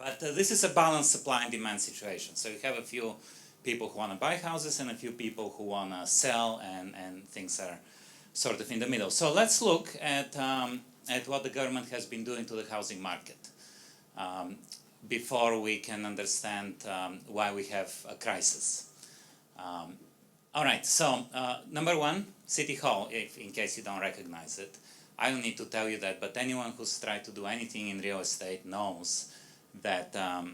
But this is a balanced supply and demand situation. So you have a few people who want to buy houses and a few people who want to sell, and things are sort of in the middle. So let's look at what the government has been doing to the housing market before we can understand why we have a crisis. All right, so number one, City Hall, in case you don't recognize it. I don't need to tell you that, but anyone who's tried to do anything in real estate knows that that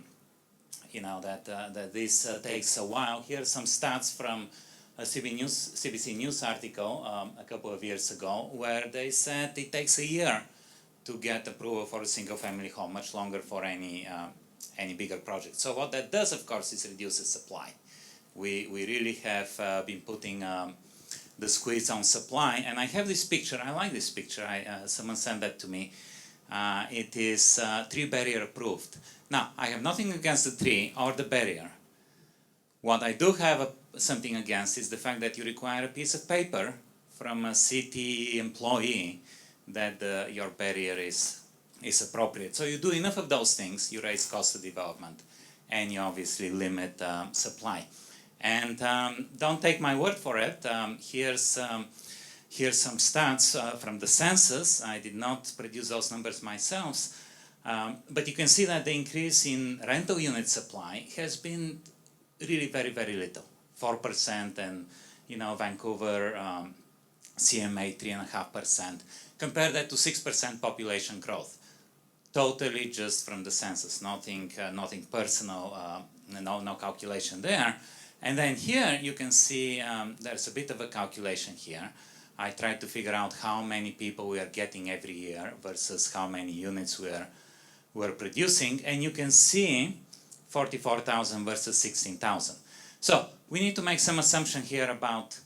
this takes a while. Here are some stats from a CBC News article a couple of years ago, where they said it takes a year to get approval for a single-family home, much longer for any bigger project. So what that does, of course, is reduces supply. We really have been putting the squeeze on supply, and I have this picture. I like this picture. Someone sent that to me. It is tree barrier approved. Now, I have nothing against the tree or the barrier. What I do have something against is the fact that you require a piece of paper from a city employee that your barrier is appropriate. So you do enough of those things, you raise cost of development, and you obviously limit supply. And don't take my word for it. Here's some stats from the census. I did not produce those numbers myself. But you can see that the increase in rental unit supply has been really very, very little. 4%, and Vancouver, CMA 3.5%. Compare that to 6% population growth. Totally just from the census, nothing personal, no calculation there. And then here you can see there's a bit of a calculation here. I tried to figure out how many people we are getting every year versus how many units we're producing, and you can see 44,000 versus 16,000. So we need to make some assumption here about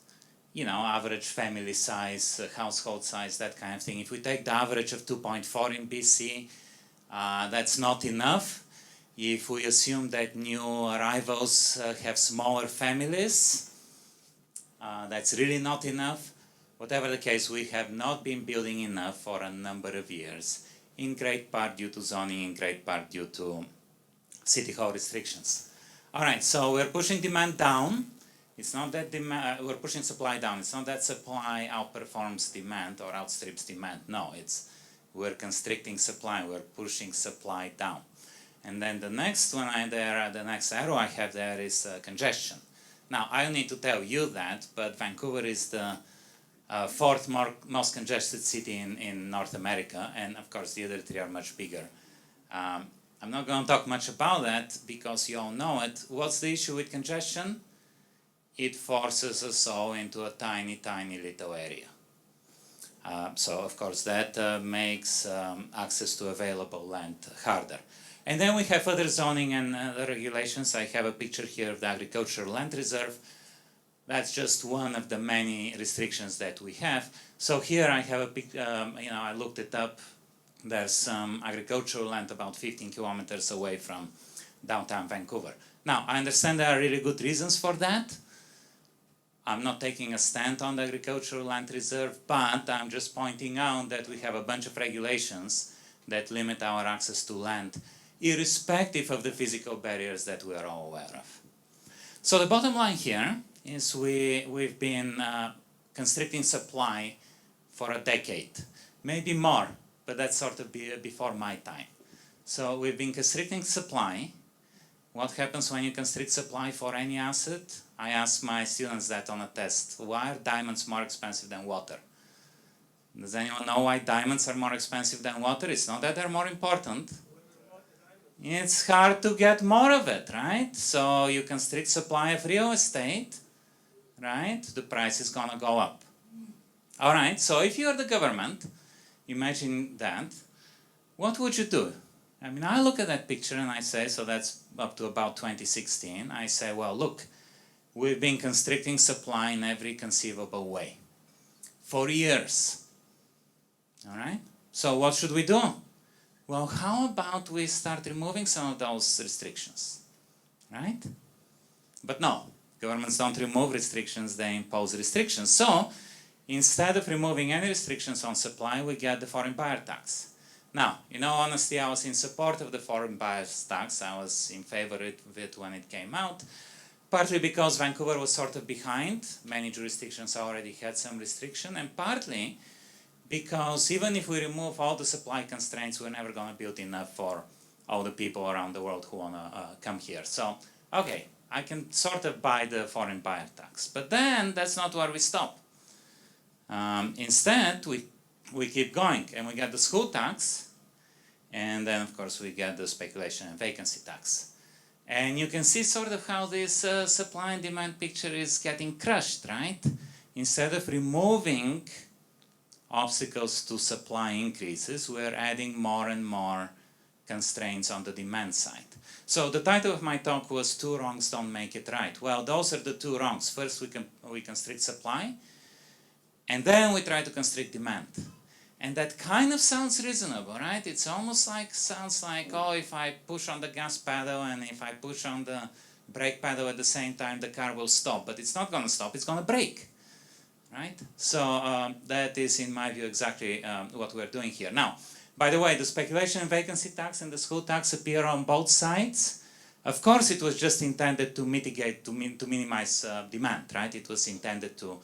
average family size, household size, that kind of thing. If we take the average of 2.4 in BC, that's not enough. If we assume that new arrivals have smaller families, that's really not enough. Whatever the case, we have not been building enough for a number of years, in great part due to zoning, in great part due to City Hall restrictions. All right, so we're pushing demand down. It's not that we're pushing supply down. It's not that supply outperforms demand or outstrips demand. No, we're constricting supply. We're pushing supply down. And then the next one the next arrow I have there is congestion. Now, I don't need to tell you that, but Vancouver is the fourth most congested city in North America, and of course the other three are much bigger. I'm not going to talk much about that because you all know it. What's the issue with congestion? It forces us all into a tiny, tiny little area. So of course that makes access to available land harder. And then we have other zoning and regulations. I have a picture here of the agricultural land reserve. That's just one of the many restrictions that we have. So here I have a picture, I looked it up. There's some agricultural land about 15 kilometers away from downtown Vancouver. Now, I understand there are really good reasons for that. I'm not taking a stand on the agricultural land reserve, but I'm just pointing out that we have a bunch of regulations that limit our access to land, irrespective of the physical barriers that we are all aware of. So the bottom line here is we've been constricting supply for a decade, maybe more, but that's sort of before my time. So we've been constricting supply. What happens when you constrict supply for any asset? I ask my students that on a test. Why are diamonds more expensive than water? Does anyone know why diamonds are more expensive than water? It's not that they're more important. It's hard to get more of it, right? So you constrict supply of real estate, right? The price is going to go up. All right, so if you're the government, imagine that, what would you do? I mean, I look at that picture and I say, so that's up to about 2016. I say, well, look, we've been constricting supply in every conceivable way for years. All right? So what should we do? Well, how about we start removing some of those restrictions, right? But no, governments don't remove restrictions, they impose restrictions. So instead of removing any restrictions on supply, we get the foreign buyer tax. Now, in all honesty, I was in support of the foreign buyers tax. I was in favor of it when it came out, partly because Vancouver was sort of behind. Many jurisdictions already had some restriction, and partly because even if we remove all the supply constraints, we're never going to build enough for all the people around the world who want to come here. So, okay, I can sort of buy the foreign buyer tax. But then that's not where we stop. Instead, we keep going, and we get the school tax, and then, of course, we get the speculation and vacancy tax. And you can see sort of how this supply and demand picture is getting crushed, right? Instead of removing obstacles to supply increases, we're adding more and more constraints on the demand side. So the title of my talk was "Two Wrongs Don't Make It Right." Well, those are the two wrongs. First, we constrict supply, and then we try to constrict demand. And that kind of sounds reasonable, right? It's almost like, sounds like, oh, if I push on the gas pedal and if I push on the brake pedal at the same time, the car will stop. But it's not going to stop, it's going to brake, right? So that is, in my view, exactly what we're doing here. Now, by the way, the speculation and vacancy tax and the school tax appear on both sides. Of course, it was just intended to mitigate, to minimize demand, right? It was intended to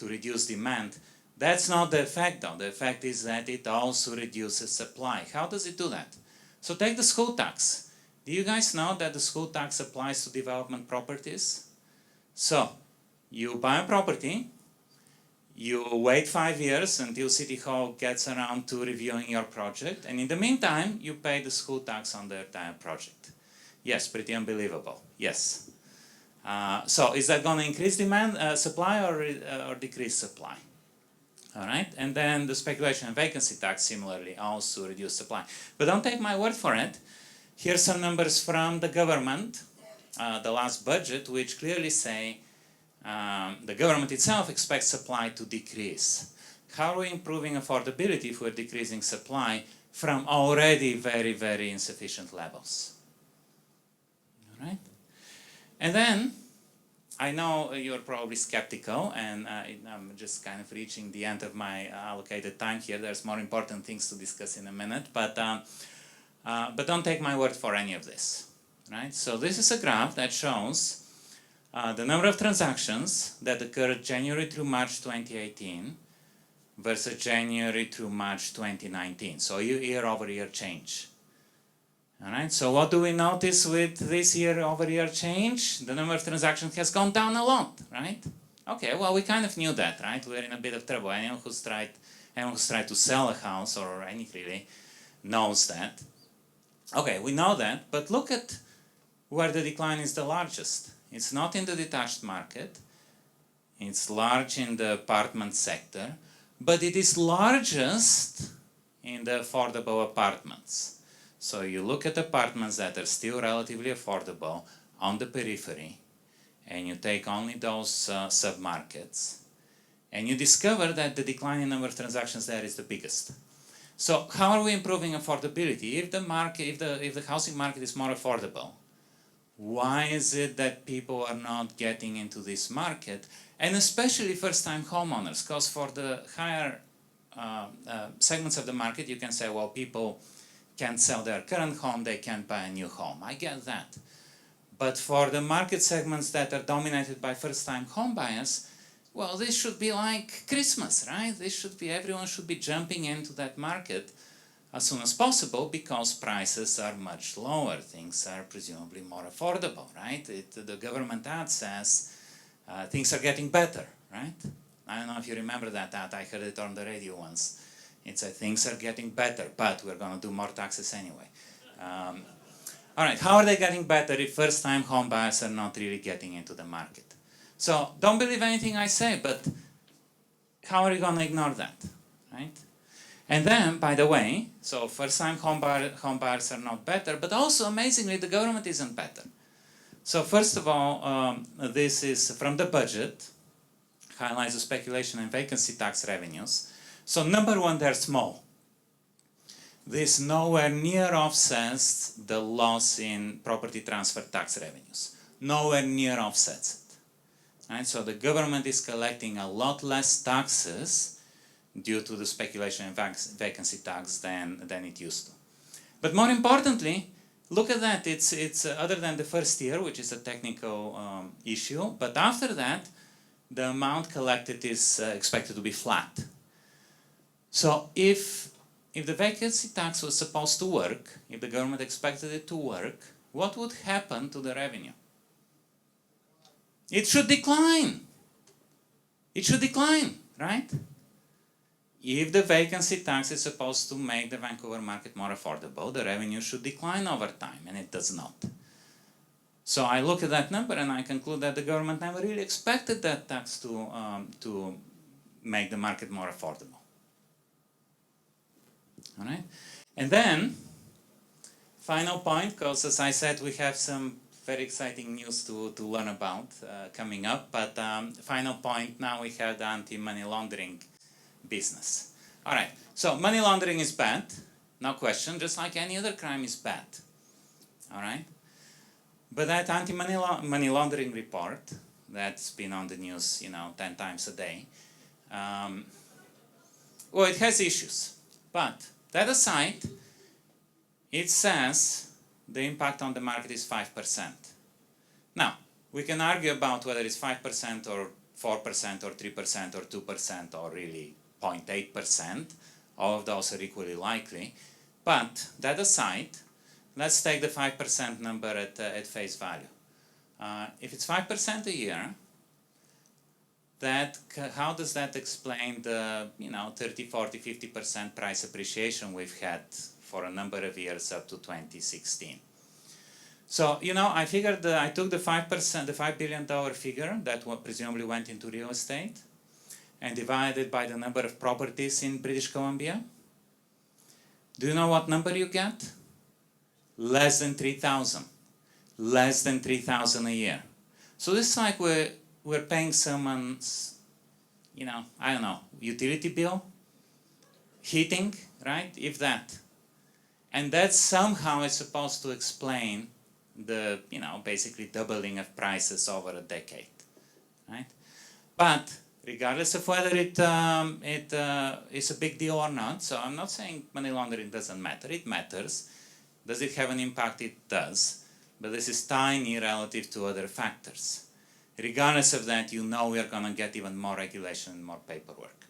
reduce demand. That's not the effect, though. The effect is that it also reduces supply. How does it do that? So take the school tax. Do you guys know that the school tax applies to development properties? So you buy a property, you wait 5 years until City Hall gets around to reviewing your project, and in the meantime, you pay the school tax on the entire project. Yes, pretty unbelievable. Yes. So is that going to increase demand, supply, or decrease supply? All right, and then the speculation and vacancy tax similarly also reduce supply. But don't take my word for it. Here's some numbers from the government, the last budget, which clearly say the government itself expects supply to decrease. How are we improving affordability if we're decreasing supply from already very, very insufficient levels? All right, and then I know you're probably skeptical, and I'm just kind of reaching the end of my allocated time here. There's more important things to discuss in a minute, but don't take my word for any of this, right? So this is a graph that shows the number of transactions that occurred January through March 2018 versus January through March 2019. So year-over-year change. All right, so what do we notice with this year-over-year change? The number of transactions has gone down a lot, right? Okay, well, we kind of knew that, right? We're in a bit of trouble. Anyone who's tried to sell a house or anything really knows that. Okay, we know that, but look at where the decline is the largest. It's not in the detached market. It's large in the apartment sector, but it is largest in the affordable apartments. So you look at apartments that are still relatively affordable on the periphery, and you take only those sub-markets, and you discover that the decline in number of transactions there is the biggest. So how are we improving affordability? If the market, if the housing market is more affordable, why is it that people are not getting into this market? And especially first-time homeowners, because for the higher segments of the market, you can say, well, people can't sell their current home, they can't buy a new home. I get that. But for the market segments that are dominated by first-time home buyers, well, this should be like Christmas, right? This should be, everyone should be jumping into that market as soon as possible because prices are much lower. Things are presumably more affordable, right? The government ad says things are getting better, right? I don't know if you remember that ad. I heard it on the radio once. It said things are getting better, but we're going to do more taxes anyway. All right, how are they getting better if first-time home buyers are not really getting into the market? So don't believe anything I say, but how are you going to ignore that, right? And then, by the way, so first-time home buyers are not better, but also, amazingly, the government isn't better. So first of all, this is from the budget, highlights the speculation and vacancy tax revenues. So number one, they're small. This nowhere near offsets the loss in property transfer tax revenues. Nowhere near offsets it. Right? So the government is collecting a lot less taxes due to the speculation and vacancy tax than it used to. But more importantly, look at that. It's other than the first year, which is a technical issue, but after that, the amount collected is expected to be flat. So if the vacancy tax was supposed to work, if the government expected it to work, what would happen to the revenue? It should decline. It should decline, right? If the vacancy tax is supposed to make the Vancouver market more affordable, the revenue should decline over time, and it does not. So I look at that number and I conclude that the government never really expected that tax to make the market more affordable. All right? And then, final point, because as I said, we have some very exciting news to learn about coming up, but final point, now we have the anti-money laundering business. All right, so money laundering is bad, no question, just like any other crime is bad. All right? But that anti-money laundering report that's been on the news, 10 times a day, well, it has issues. But that aside, it says the impact on the market is 5%. Now, we can argue about whether it's 5% or 4% or 3% or 2% or really 0.8%. All of those are equally likely. But that aside, let's take the 5% number at face value. If it's 5% a year, how does that explain the 30, 40, 50% price appreciation we've had for a number of years up to 2016? So, I figured I took the 5%, the $5 billion figure that presumably went into real estate, and divided by the number of properties in British Columbia. Do you know what number you get? Less than 3,000. Less than 3,000 a year. So this is like we're paying someone's, I don't know, utility bill, heating, right? If that. And that somehow is supposed to explain the, basically doubling of prices over a decade, right? But regardless of whether it is a big deal or not, so I'm not saying money laundering doesn't matter, it matters. Does it have an impact? It does. But this is tiny relative to other factors. Regardless of that, we are going to get even more regulation and more paperwork.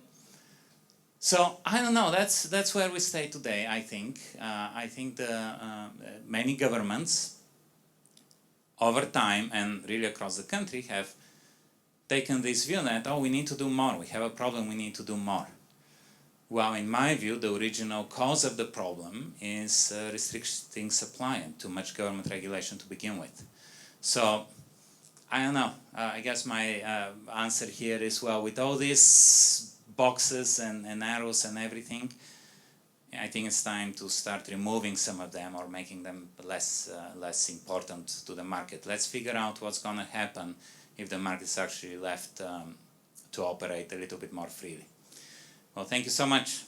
So, I don't know, that's where we stay today, I think. I think many governments, over time and really across the country, have taken this view that, we need to do more, we have a problem, we need to do more. Well, in my view, the original cause of the problem is restricting supply and too much government regulation to begin with. So, I don't know, I guess my answer here is, well, with all these boxes and arrows and everything, I think it's time to start removing some of them or making them less important to the market. Let's figure out what's going to happen if the market is actually left to operate a little bit more freely. Well, thank you so much.